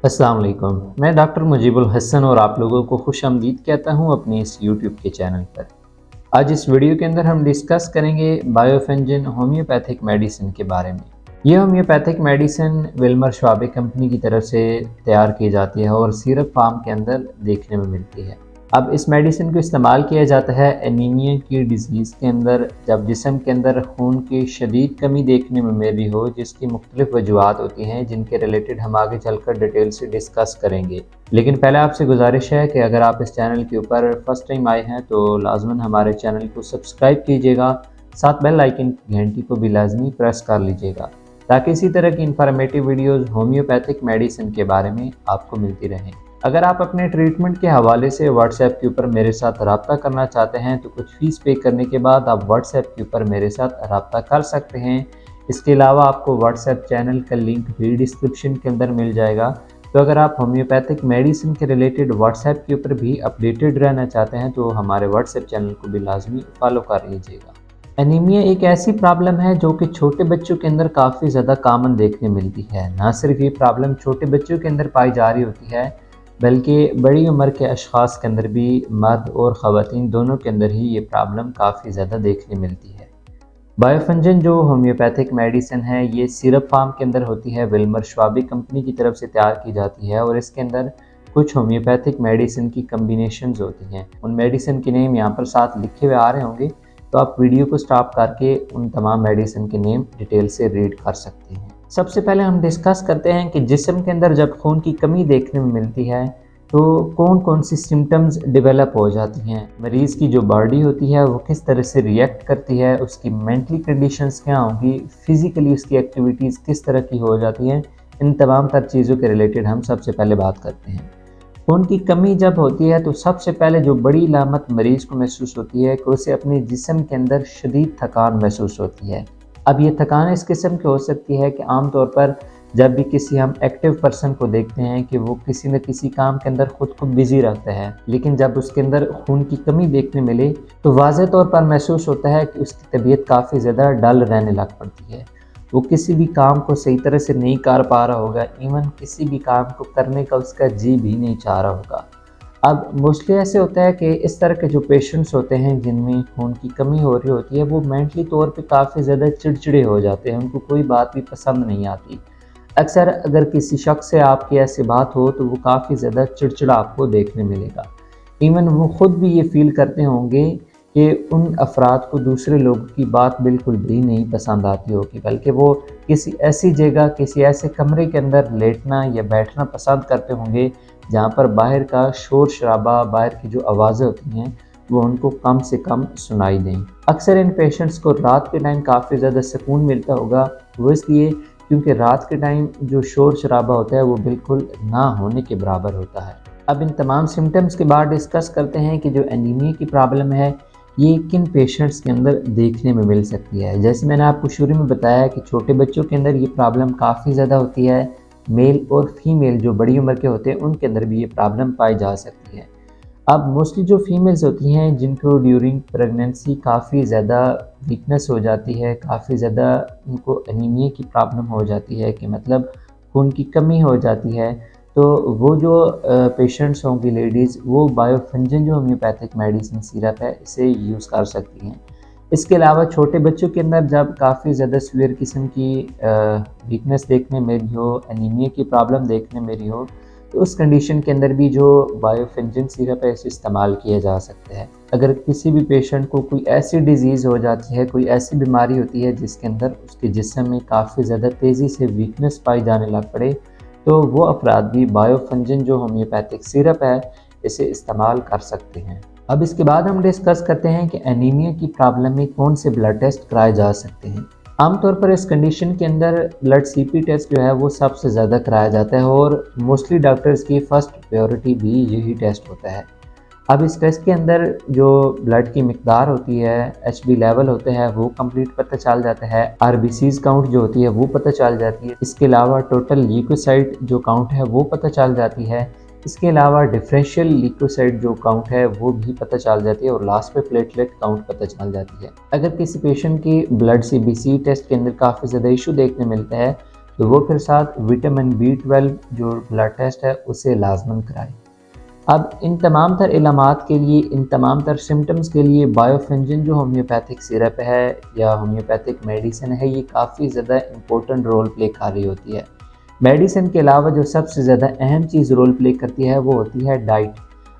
अस्सलाम वालेकुम। मैं डॉक्टर मुजीबुल हसन और आप लोगों को खुशामदीद कहता हूँ अपने इस यूट्यूब के चैनल पर। आज इस वीडियो के अंदर हम डिस्कस करेंगे बायोफेंजिन होम्योपैथिक मेडिसिन के बारे में। यह homeopathic medicine Wilmer Schwabe company की तरफ से तैयार की जाती है और सिरप फार्म के अंदर देखने में मिलती है। अब इस मेडिसिन को इस्तेमाल किया जाता है एनीमिया की डिज़ीज़ के अंदर, जब जिस्म के अंदर खून की शदीद कमी देखने में मिल रही हो, जिसकी मुख्तलिफ वजूहात होती हैं जिनके रिलेटेड हम आगे चलकर डिटेल से डिस्कस करेंगे। लेकिन पहले आपसे गुजारिश है कि अगर आप इस चैनल के ऊपर फर्स्ट टाइम आए हैं तो लाजमन हमारे चैनल को सब्सक्राइब कीजिएगा, साथ बेल आइकन की घंटी को भी लाजमी प्रेस कर लीजिएगा ताकि इसी तरह की इंफॉर्मेटिव वीडियोस होम्योपैथिक मेडिसिन के बारे में आपको मिलती रहें। अगर आप अपने ट्रीटमेंट के हवाले से व्हाट्सएप के ऊपर मेरे साथ रब्ता करना चाहते हैं तो कुछ फ़ीस पे करने के बाद आप व्हाट्सएप के ऊपर मेरे साथ रब्ता कर सकते हैं। इसके अलावा आपको व्हाट्सएप चैनल का लिंक भी डिस्क्रिप्शन के अंदर मिल जाएगा। तो अगर आप होम्योपैथिक मेडिसिन के रिलेटेड व्हाट्सएप के ऊपर भी अपडेटेड रहना चाहते हैं तो हमारे व्हाट्सएप चैनल को भी लाजमी फॉलो कर लीजिएगा। एनीमिया एक ऐसी प्रॉब्लम है जो कि छोटे बच्चों के अंदर काफ़ी ज़्यादा कॉमन देखने मिलती है। ना सिर्फ ये प्रॉब्लम छोटे बच्चों के अंदर पाई जा रही होती है बल्कि बड़ी उम्र के अशख़ास के अंदर भी, मर्द और ख़वातीन दोनों के अंदर ही ये प्रॉब्लम काफ़ी ज़्यादा देखने मिलती है। बायोफेंजिन जो होम्योपैथिक मेडिसिन है ये सिरप फार्म के अंदर होती है, विल्मर श्वाबे कंपनी की तरफ से तैयार की जाती है और इसके अंदर कुछ होम्योपैथिक मेडिसिन की कम्बिनेशंस होती हैं। उन मेडिसिन के नेम यहाँ पर साथ लिखे हुए आ रहे होंगे, तो आप वीडियो को स्टॉप करके उन तमाम मेडिसिन के नेम डिटेल से रीड कर सकते हैं। सबसे पहले हम डिस्कस करते हैं कि जिस्म के अंदर जब खून की कमी देखने में मिलती है तो कौन कौन सी सिम्टम्स डेवलप हो जाती हैं, मरीज़ की जो बॉडी होती है वो किस तरह से रिएक्ट करती है, उसकी मेंटली कंडीशंस क्या होंगी, फिज़िकली उसकी एक्टिविटीज़ किस तरह की हो जाती हैं। इन तमाम तर चीज़ों के रिलेटेड हम सबसे पहले बात करते हैं। खून की कमी जब होती है तो सबसे पहले जो बड़ी अलामत मरीज़ को महसूस होती है कि उसे अपने जिस्म के अंदर शदीद थकान महसूस होती है। अब ये थकान इस किस्म की हो सकती है कि आम तौर पर जब भी किसी हम एक्टिव पर्सन को देखते हैं कि वो किसी न किसी काम के अंदर ख़ुद को बिज़ी रखता है, लेकिन जब उसके अंदर खून की कमी देखने मिले तो वाज़ेह तौर पर महसूस होता है कि उसकी तबीयत काफ़ी ज़्यादा डल रहने लग पड़ती है। वो किसी भी काम को सही तरह से नहीं कर पा रहा होगा, इवन किसी भी काम को करने का उसका जी भी नहीं चाह रहा होगा। अब मोस्टली ऐसे होता है कि इस तरह के जो पेशेंट्स होते हैं जिनमें खून की कमी हो रही होती है वो मेंटली तौर पे काफ़ी ज़्यादा चिड़चिड़े हो जाते हैं, उनको कोई बात भी पसंद नहीं आती। अक्सर अगर किसी शख्स से आपकी ऐसी बात हो तो वो काफ़ी ज़्यादा चिड़चिड़ा आपको देखने मिलेगा। इवन वो ख़ुद भी ये फ़ील करते होंगे कि उन अफराद को दूसरे लोगों की बात बिल्कुल भी नहीं पसंद आती होगी, बल्कि वो किसी ऐसी जगह, किसी ऐसे कमरे के अंदर लेटना या बैठना पसंद करते होंगे जहाँ पर बाहर का शोर शराबा, बाहर की जो आवाज़ें होती हैं वो उनको कम से कम सुनाई दें। अक्सर इन पेशेंट्स को रात के टाइम काफ़ी ज़्यादा सुकून मिलता होगा, वो इसलिए क्योंकि रात के टाइम जो शोर शराबा होता है वो बिल्कुल ना होने के बराबर होता है। अब इन तमाम सिम्टम्स के बाद डिस्कस करते हैं कि जो एनीमिया की प्रॉब्लम है ये किन पेशेंट्स के अंदर देखने में मिल सकती है। जैसे मैंने आपको शुरू में बताया कि छोटे बच्चों के अंदर ये प्रॉब्लम काफ़ी ज़्यादा होती है, मेल और फीमेल जो बड़ी उम्र के होते हैं उनके अंदर भी ये प्रॉब्लम पाई जा सकती है। अब मोस्टली जो फीमेल्स होती हैं जिनको ड्यूरिंग प्रेगनेंसी काफ़ी ज़्यादा वीकनेस हो जाती है, काफ़ी ज़्यादा उनको एनीमिया की प्रॉब्लम हो जाती है कि मतलब खून की कमी हो जाती है, तो वो जो पेशेंट्स होंगी लेडीज़ वो बायोफेंजिन जो होम्योपैथिक मेडिसिन सिरप है इसे यूज़ कर सकती हैं। इसके अलावा छोटे बच्चों के अंदर जब काफ़ी ज़्यादा सीवियर किस्म की वीकनेस देखने में रही हो, एनीमिया की प्रॉब्लम देखने में रही हो, तो उस कंडीशन के अंदर भी जो बायोफेंजिन सिरप है इसे इस्तेमाल किया जा सकता है। अगर किसी भी पेशेंट को कोई ऐसी डिज़ीज़ हो जाती है, कोई ऐसी बीमारी होती है जिसके अंदर उसके जिस्म में काफ़ी ज़्यादा तेज़ी से वीकनेस पाई जाने लग पड़े, तो वो अफराद भी बायोफेंजिन जो होम्योपैथिक सिरप है इसे इस्तेमाल कर सकते हैं। अब इसके बाद हम डिस्कस करते हैं कि एनीमिया की प्रॉब्लम में कौन से ब्लड टेस्ट कराए जा सकते हैं। आमतौर पर इस कंडीशन के अंदर ब्लड सीपी टेस्ट जो है वो सबसे ज़्यादा कराया जाता है और मोस्टली डॉक्टर्स की फ़र्स्ट प्रायोरिटी भी यही टेस्ट होता है। अब इस टेस्ट के अंदर जो ब्लड की मिकदार होती है, एचबी लेवल होते हैं वो कंप्लीट पता चल जाता है, आरबीसीज काउंट जो होती है वो पता चल जाती है। इसके अलावा टोटल ल्यूकोसाइट जो काउंट है वो पता चल जाती है। इसके अलावा डिफरेंशियल ल्यूकोसाइट जो काउंट है वो भी पता चल जाती है और लास्ट पे प्लेटलेट काउंट पता चल जाती है। अगर किसी पेशेंट की ब्लड सीबीसी टेस्ट के अंदर काफ़ी ज़्यादा इशू देखने मिलता है तो वो फिर साथ विटामिन B12 जो ब्लड टेस्ट है उसे लाजमन कराएं। अब इन तमाम तर इलामात के लिए, इन तमाम तर सिम्टम्स के लिए बायोफिंजिन जो होम्योपैथिक सिरप है या होम्योपैथिक मेडिसिन है, ये काफ़ी ज़्यादा इम्पोर्टेंट रोल प्ले कर रही होती है। मेडिसिन के अलावा जो सबसे ज़्यादा अहम चीज़ रोल प्ले करती है वो होती है डाइट।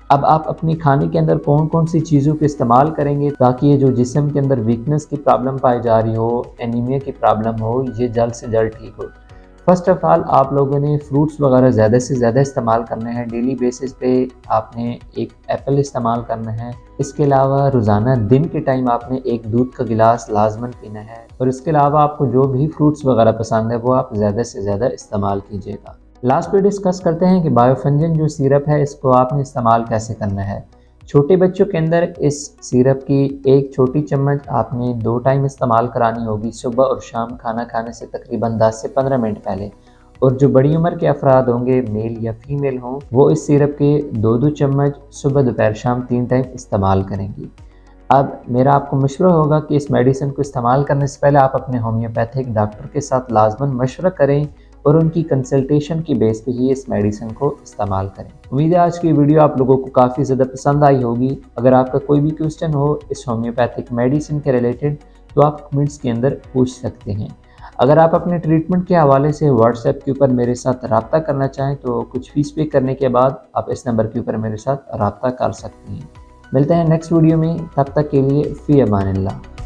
अब आप अपने खाने के अंदर कौन कौन सी चीज़ों को इस्तेमाल करेंगे ताकि ये जो जिस्म के अंदर वीकनेस की प्रॉब्लम पाई जा रही हो, एनीमिया की प्रॉब्लम हो, ये जल्द से जल्द ठीक हो। फ़र्स्ट ऑफ़ ऑल आप लोगों ने फ्रूट्स वगैरह ज़्यादा से ज़्यादा इस्तेमाल करने हैं। डेली बेसिस पे आपने एक एप्पल इस्तेमाल करना है। इसके अलावा रोज़ाना दिन के टाइम आपने एक दूध का गिलास लाजमन पीना है, और इसके अलावा आपको जो भी फ्रूट्स वगैरह पसंद है वो आप ज़्यादा से ज़्यादा इस्तेमाल कीजिएगा। लास्ट पे डिस्कस करते हैं कि बायोफिंजिन जो सिरप है इसको आपने इस्तेमाल कैसे करना है। छोटे बच्चों के अंदर इस सिरप की एक छोटी चम्मच आपने 2 टाइम इस्तेमाल करानी होगी, सुबह और शाम खाना खाने से तकरीबन 10 से 15 मिनट पहले। और जो बड़ी उम्र के अफराद होंगे, मेल या फीमेल हों, वो इस सिरप के 2-2 चम्मच सुबह दोपहर शाम 3 टाइम इस्तेमाल करेंगी। अब मेरा आपको मशवरा होगा कि इस मेडिसिन को इस्तेमाल करने से पहले आप अपने होम्योपैथिक डॉक्टर के साथ लाजमन मशवरा करें और उनकी कंसल्टेशन की बेस पे ही इस मेडिसिन को इस्तेमाल करें। उम्मीद है आज की वीडियो आप लोगों को काफ़ी ज़्यादा पसंद आई होगी। अगर आपका कोई भी क्वेश्चन हो इस होम्योपैथिक मेडिसिन के रिलेटेड तो आप कमेंट्स के अंदर पूछ सकते हैं। अगर आप अपने ट्रीटमेंट के हवाले से व्हाट्सएप के ऊपर मेरे साथ रब्ता करना चाहें तो कुछ फ़ीस पे करने के बाद आप इस नंबर के ऊपर मेरे साथ रब्ता कर सकते हैं। मिलते हैं नेक्स्ट वीडियो में, तब तक के लिए फ़ी अमानिल्लाह।